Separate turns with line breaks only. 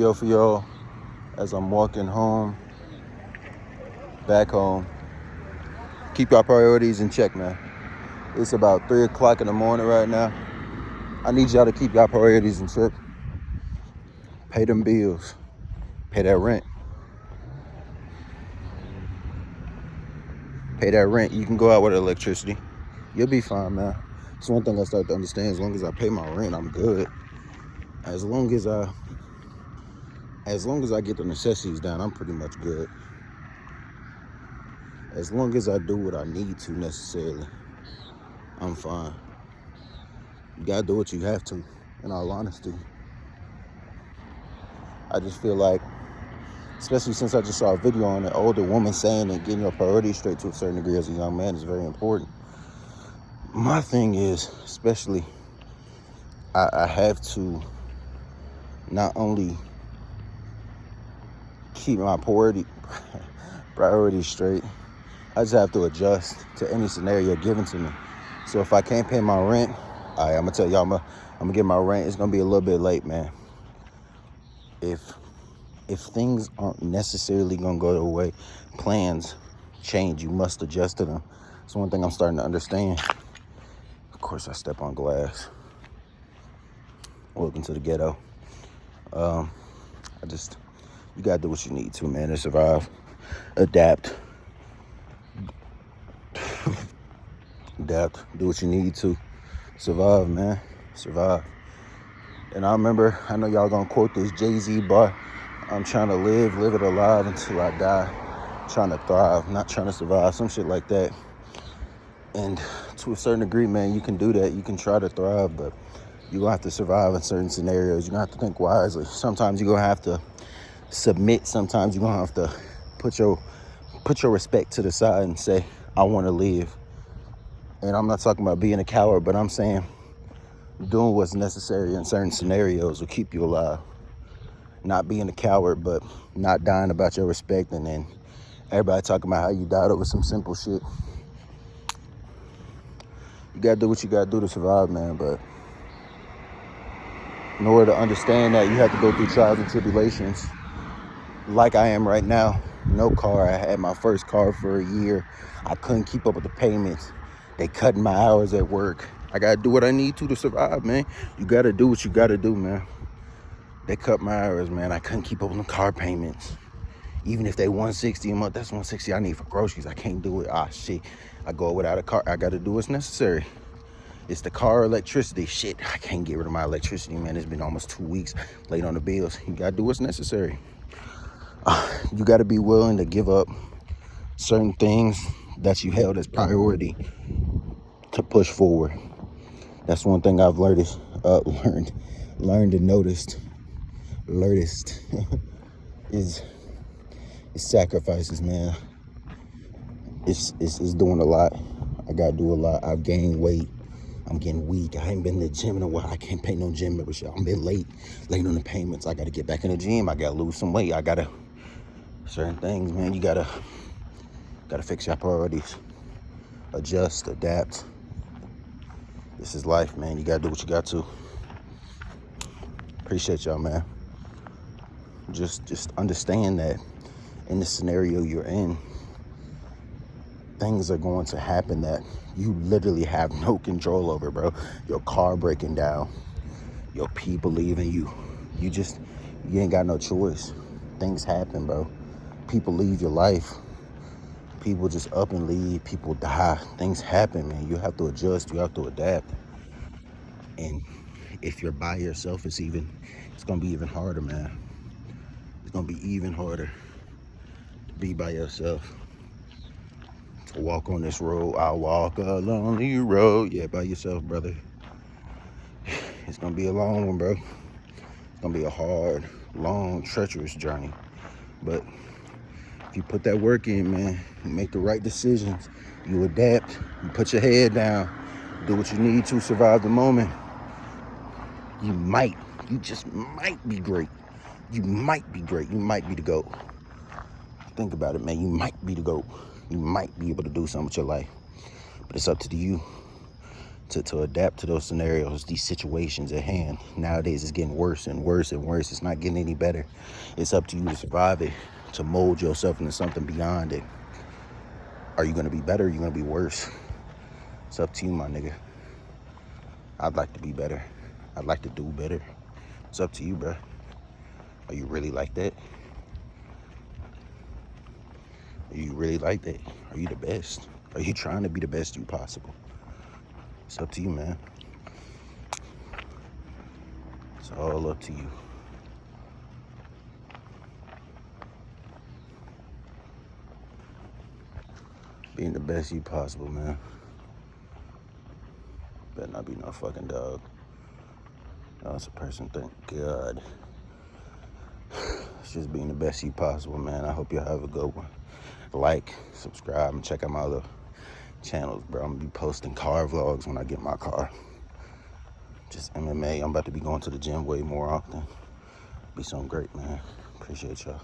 Yo for y'all as I'm walking back home. Keep your priorities in check, man. It's about 3 o'clock in the morning right now. I need y'all to keep your priorities in check. Pay them bills. Pay that rent. Pay that rent. You can go out with electricity. You'll be fine, man. It's one thing I start to understand. As long as I pay my rent, I'm good. As long as I get the necessities down, I'm pretty much good. As long as I do what I need to necessarily, I'm fine. You gotta do what you have to, in all honesty. I just feel like, especially since I just saw a video on an older woman saying that getting your priorities straight to a certain degree as a young man is very important. My thing is, especially, I have to not only keep my priorities straight, I just have to adjust to any scenario given to me. So if I can't pay my rent, I'm gonna tell y'all, I'm gonna get my rent. It's gonna be a little bit late, man. If things aren't necessarily gonna go the way plans change, you must adjust to them. It's one thing I'm starting to understand. Of course, I step on glass. Welcome to the ghetto. You gotta do what you need to, man, to survive. Adapt. Do what you need to survive, man. Survive. And I know y'all gonna quote this Jay-Z bar. I'm trying to live it alive until I die. Trying to thrive, not trying to survive, some shit like that. And to a certain degree, man, you can do that. You can try to thrive, but you're gonna have to survive in certain scenarios. You're gonna have to think wisely. Sometimes you're gonna have to submit. Sometimes you're gonna have to put your respect to the side and say, I wanna live. And I'm not talking about being a coward, but I'm saying doing what's necessary in certain scenarios will keep you alive. Not being a coward, but not dying about your respect, and then everybody talking about how you died over some simple shit. You gotta do what you gotta do to survive, man, but in order to understand that, you have to go through trials and tribulations. Like I am right now. No car. I had my first car for a year. I couldn't keep up with the payments. They cutting my hours at work. I gotta do what I need to survive, man. You gotta do what you gotta do, man. They cut my hours, man. I couldn't keep up with the car payments. Even if they $160 a month, that's $160 I need for groceries. I can't do it. Shit. I go without a car. I gotta do what's necessary. It's the car, electricity. Shit, I can't get rid of my electricity, man. It's been almost 2 weeks late on the bills. You gotta do what's necessary. You gotta be willing to give up certain things that you held as priority to push forward. That's one thing I've learned and noticed is sacrifices, man. It's doing a lot. I gotta do a lot. I've gained weight. I'm getting weak. I ain't been to the gym in a while. I can't pay no gym membership. I'm been late on the payments. I gotta get back in the gym. I gotta lose some weight. Certain things, man. You gotta fix your priorities. Adjust, adapt. This is life, man. You gotta do what you got to. Appreciate y'all, man. Just understand that in the scenario you're in, things are going to happen that you literally have no control over, bro. Your car breaking down, your people leaving you. You ain't got no choice. Things happen, bro. People leave your life. People just up and leave. People die. Things happen, man. You have to adjust. You have to adapt. And if you're by yourself, it's gonna be even harder, man. It's gonna be even harder to be by yourself. To walk on this road, I'll walk a lonely road. Yeah, by yourself, brother. It's gonna be a long one, bro. It's gonna be a hard, long, treacherous journey. But if you put that work in, man, you make the right decisions, you adapt, you put your head down, do what you need to survive the moment, you just might be great. You might be great. You might be the GOAT. Think about it, man. You might be the GOAT. You might be able to do something with your life. But it's up to you to adapt to those scenarios, these situations at hand. Nowadays, it's getting worse and worse and worse. It's not getting any better. It's up to you to survive it, to mold yourself into something beyond it. Are you going to be better? Or are you going to be worse? It's up to you, my nigga. I'd like to be better. I'd like to do better. It's up to you, bro. Are you really like that? Are you really like that? Are you the best? Are you trying to be the best you possible? It's up to you, man. It's all up to you. Being the best you possible, man. Better not be no fucking dog. That's a person, thank God. It's just being the best you possible, man. I hope y'all have a good one. Like, subscribe, and check out my other channels, bro. I'm gonna be posting car vlogs when I get my car. Just MMA. I'm about to be going to the gym way more often. Be something great, man. Appreciate y'all.